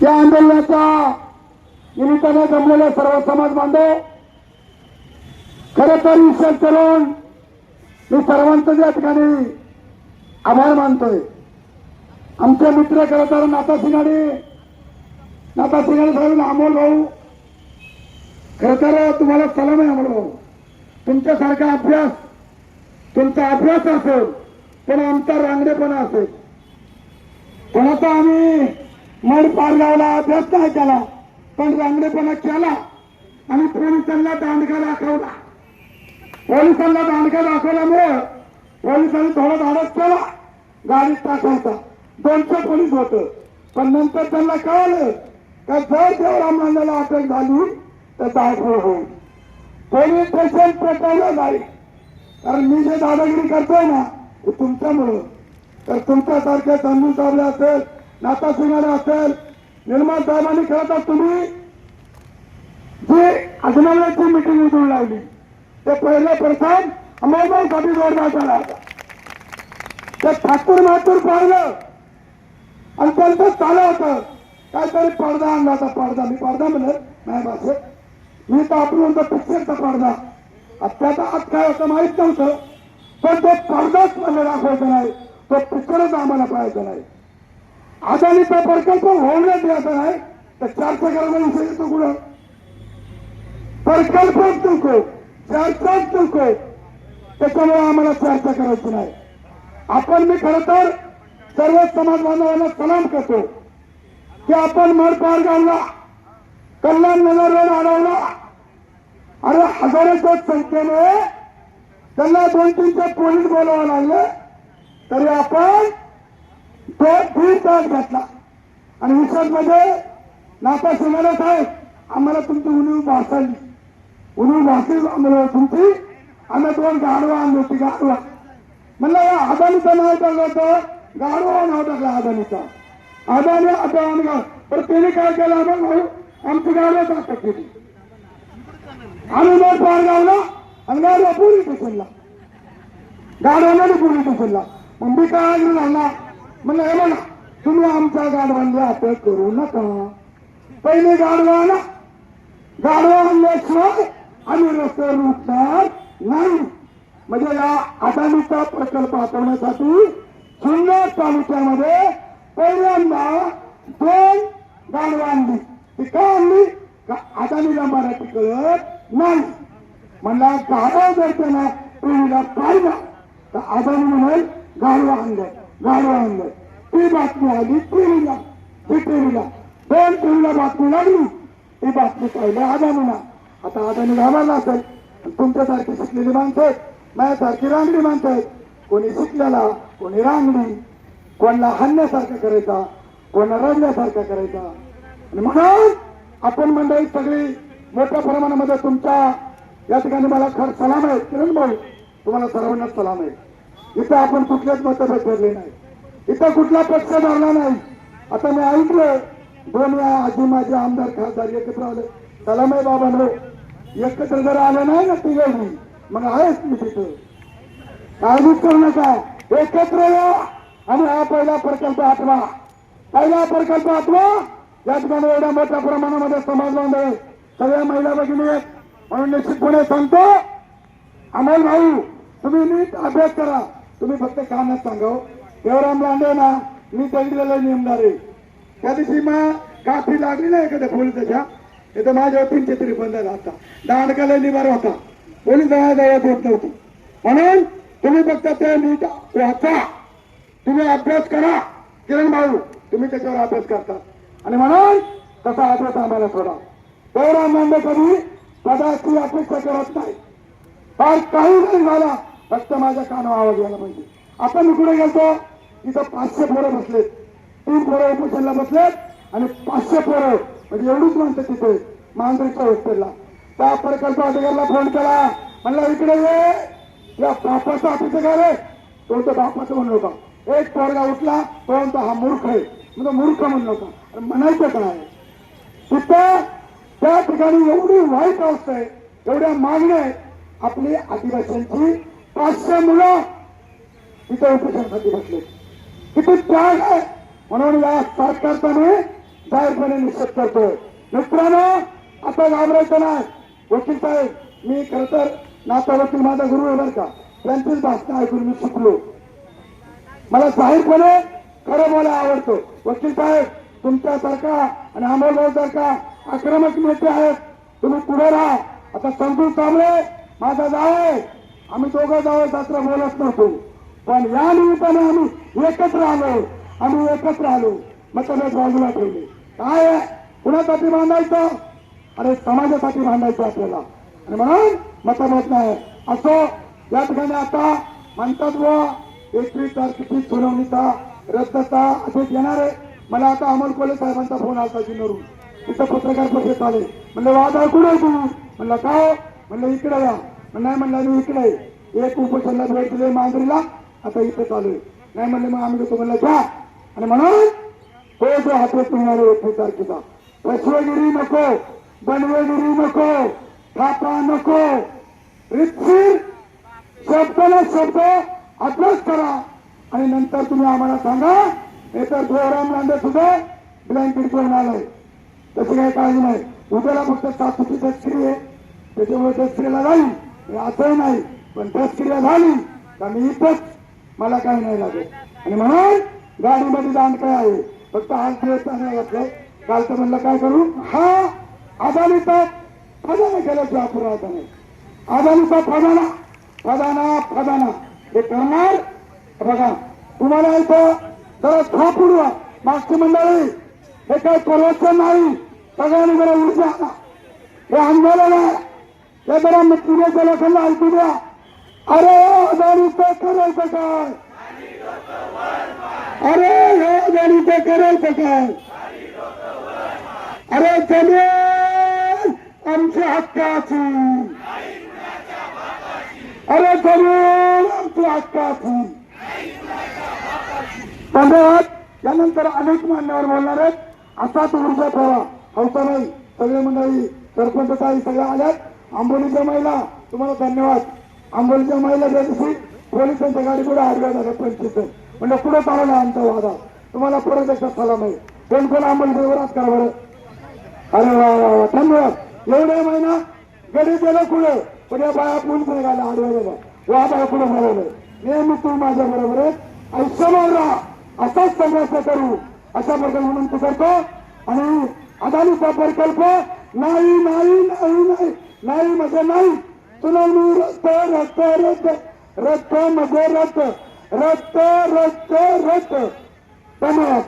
या आंदोलनाच्या निमित्ताने जमलेले सर्व समाज बांधव, खरं तर विषय करून मी सर्वांचं या ठिकाणी आभार मानतोय. आमचे मित्र खरं तर नाथा सिंगाडे साहेब, अमोल भाऊ, खरं तर तुम्हाला सलाम आहे. अमोल भाऊ, तुमच्यासारखा अभ्यास, तुमचा अभ्यास असेल पण आमचा रांगडेपणा असेल. कोणाचा आम्ही मड पार लावला, अभ्यास नाही केला, पण रांगडेपणा केला आणि पोलिसांना दांडका दाखवला. पोलिसांना दांडका दाखवल्यामुळे पोलिसांनी थोडा धाडस केला, गाडीत टाकायचा. 200 पोलीस होतं, पण नंतर त्यांना कळलं का जर देवराम लांडेला अटक झाली तर दाखव होईल. पोलीस स्टेशन पेटवलं नाही. कारण मी जे दादागिरी करतोय ना ते तुमच्यामुळं. तर तुमच्यासारखे संजू साबळे असेल, नाथा सिंगाडे असेल, निर्मल साहेबांनी खरं तर तुम्ही जी अजनावरची मिटिंग उचलून लावली ते पहिले प्रथम अमोलभाऊसाठी जोरदार झाला होता. ते ठाकूर मातूर पाहिलं आणि त्यांचं चालू होतं काहीतरी पडदा आणला होता. पडदा, मी पडदा म्हणत नाही भाषेत, मी तर आपण म्हणतो पिक्चरचा पडदा. त्याचा आत काय होतं माहित नव्हतं, पण तो पडदाच मला दाखवायचा नाही, तो पिक्चरच आम्हाला पाहायचा नाही. अदानीचा प्रकल्प होऊनच द्यायचा नाही तर 400 विषय येतो कुठं? प्रकल्पच नको, चर्चाच नको, त्याच्यामुळे आम्हाला चर्चा करायची नाही. आपण मी खरं तर सर्व समाज बांधवांना सलाम करतो की आपण मडपार गावला, कल्याण नगर रोड अडवला. अरे हजारोच्या संख्येने त्यांना 200-300 पोलीस बोलावं लागले तरी आपण 2-3 तास घेतला. आणि विशेष म्हणजे नाथा सिंगाडे साहेब, आम्हाला तुमची उणीव भासली, आम्हाला तुमची. आम्ही 2 गाडवा आणली होती. गाडवा म्हणलं या अदानीचं नाव टाकलं होतं, गाडवा नाव टाकलं अदानीचा. अदानी आता पण त्याने काय केलं? आमची गाडवा टाकत केली. आम्ही नोट पार गावला आणि गाडवा पोलीस स्टेशनला, गाडवाने पोलीस स्टेशनला. मग मी काय झाला म्हणलं, हे बघा तुम्ही आमच्या गाडवांना अटक करू नका, पहिले गाडवा आणा, गाडवा आणल्याशिवाय आम्ही रस्त्यावर उठणार नाही. म्हणजे या अदानीचा प्रकल्प हटवण्यासाठी जुन्नर तालुक्यामध्ये पहिल्यांदा 2 गाडवा आणली. ती का आणली? का अदानीला मराठी कळत नाही. म्हणला गाडवा जर त्यांना टीव्हीला पाहिला तर अदानी म्हणेल गाडवा आणलं. ती बातमी आली टीव्हीला, 2 टीव्हीला बातमी लागली, ती बातमी पाहिली अदानीला. आता अदानी घाबरला असेल. तुमच्यासारखी शिकलेली माणसं आहेत, माझ्यासारखी रांगडी माणसं आहेत. कोणी शिकलेला, कोणी रांगडी, कोणाला हाणण्यासारखा करायचा, कोणाला रडल्यासारखा करायचा. आणि म्हणून आपण मंडळी सगळी मोठ्या प्रमाणामध्ये तुमच्या या ठिकाणी मला खर सलाम आहे. किरण भाऊ, तुम्हाला सर्वांना सलाम आहे. इथं आपण कुठल्याच मतभेद ठरले नाही, इथं कुठला पक्ष धरला नाही. आता मी ऐकलं 2 आजी माझे आमदार खासदार एकत्र आले. सलाम आहे बाबा, एकत्र जर आले नाही ना तिघे मग आहेच मी तिथं. काळजीच करू नका, एकत्र या आणि हा पहिला प्रकल्प आठवा. या ठिकाणी एवढ्या मोठ्या प्रमाणामध्ये समाज बांधव सगळ्या महिला भगिनी आहेत. म्हणून निश्चितपणे सांगतो अमोल भाऊ, तुम्ही नीट अभ्यास करा. तुम्ही फक्त कामच सांगा. देवराम लांडे ना मी दगडीला नेमणार आहे. त्या दिवशी मग काठी लागली ना एखाद्या पोलिसाच्या, तिथं माझ्या 300 तरी बंद होता, दांडकाला निवार होता, पोलीस दयात होत नव्हती. म्हणून तुम्ही फक्त ते नीट वाचा, तुम्ही अभ्यास करा. किरण भाऊ, तुम्ही त्याच्यावर अभ्यास करता आणि म्हणून तसा अभ्यास आम्हाला सोडा. देवराम लांडे कधी पदाची अपेक्षा करत नाही. फार काही नाही झाला, फक्त माझ्या कानावर आवाज यायला पाहिजे. आपण इकडे गेलतो, तिथं 500 पोरं बसलेत, 3 पोरं उपोषणला बसलेत आणि 500 पोरं म्हणजे एवढीच माणसं तिथे मांजरीच्या हॉस्टेलला. त्या प्रकल्प अधिकाऱ्याला फोन केला, म्हणलं इकडे ये, या बापाचं ऑफिस काय रे? तो तर बापाचं म्हणलं होता. एक पोरगा उठला, तो म्हणतो हा मूर्ख आहे. म्हणजे मूर्ख म्हणलं होता. म्हणायचं काय? तिथं त्या ठिकाणी एवढी वाईट अवस्था आहे, एवढ्या मागण्या आहेत. आपली आदिवासींची 500 मुलं तिथे उपोषणासाठी बसले. किती त्याग आहे. म्हणून या सरकारने जाहीरपणे निषेध करतोय. मित्रांनो, आता घाबरायचं नाही. वकील साहेब, मी खरं तर नाता वकील माझा गुरु आहे बरं का, त्यांचीच भाषण ऐकून मी शिकलो. मला जाहीरपणे खरं बोलायला आवडतं. वकील साहेब, तुमच्यासारखा आणि अमोलभाऊसारखा आक्रमक नेते आहेत, तुम्ही पुढे राहा. आता संतोष कांबळे माझा जाव आहे, आम्ही दोघं जावं सासरा बोलत नव्हतो, पण या निमित्ताने आम्ही एकत्र आलो. मतभेद बाजूला ठेवले. काय आहे, कुणासाठी बांधायचं? अरे समाजासाठी बांधायचं आपल्याला, आणि म्हणून मतभेद नाही. असो, या ठिकाणी आता म्हणतात व 21 तारखेची सुनावणीचा रद्दचा आदेश येणार आहे. मला आता अमोल कोल्हे साहेबांचा फोन आला जिन्नरून, तिथं पत्रकार परिषद आले. म्हणलं वादा कुठे तू? म्हणलं का हो? म्हणलं इकडे या. नाही म्हणलं मी इकडे, एक उपोषणला भेट दिले मांजरीला, आता इथे चालू आहे. नाही म्हणले मग आम्ही देतो. म्हणलं जा. आणि म्हणून तो जो हातात मिळणार 21 तारखेचा, फसवेगिरी नको, बनवेगिरी नको, थापा नको, रितसर शब्दाला शब्द अभ्यास करा आणि नंतर तुम्ही आम्हाला सांगा. नाहीतर देवराम लांडे सुद्धा ब्लँकेट घेऊन आलाय, त्याची काही काळजी नाही. उद्याला फक्त सासूची दसक्रिया आहे, त्याच्यामुळे दसक्रियेला जाईल असंही नाही, पण दसक्रिया झाली का मी इथंच, मला काही नाही लागेल. आणि म्हणून गाडीमध्ये दांड काय आहे, फक्त आज दिवस चांगला घातलाय. काल तर म्हणलं काय करू, हा अदानीचा फदाना केल्याची अपराध नाही. अदानीचा फदाना हे करणार. बघा, तुम्हाला इथं जरा थाप उडवा. मागची मंडळी, हे काही प्रवचन नाही, सगळ्यांनी जरा ऊर्जा आणा. हे आंदोलन आहे, हे जरा पुण्याच्या लोकांना ऐकू द्या. अरे अदानीचं करायचं काय? अरे हे अदानीचं करायचं काय? अरे जमीन आमच्या हक्काची, अरे जमीन आमच्या हक्काची. धन्यवाद. यानंतर अनेक मान्यवर बोलणार आहेत. असाच ऊर्जा ठेवा, हौसा नाही. सगळे मंडळी, सरपंच काही सगळ्या आल्यात. आंबोलीच्या महिला, तुम्हाला धन्यवाद. आंबोलीच्या महिला ज्या दिवशी पोलिसांच्या गाडी पुढे आडव्या झाल्या 25 जण, म्हणजे पुढे चालवला आमचा वादा. तुम्हाला परत एकदा सलाम आहे. कोण कोण आंबोलीच्या वर करा बरं. अरे वा वा वा, धन्यवाद. एवढ्या महिना गडी गेलं पुढे, पण या बाया पोलीस निघाल्या आडव्या झाल्या, वा बाया पुढे बोलवलं. नेहमी तू माझ्या बरोबर आहे, आयुष्यभर राहा, असाच संघर्ष करू, अशा प्रकारे विनंती करतो. आणि अदानीचा प्रकल्प नाही नाही नाही नाही नाही म्हणजे नाही. सुनावणी रद्द रद्द रद्द रद्द म्हणजे रद्द रद्द रद्द रद्द. धन्यवाद.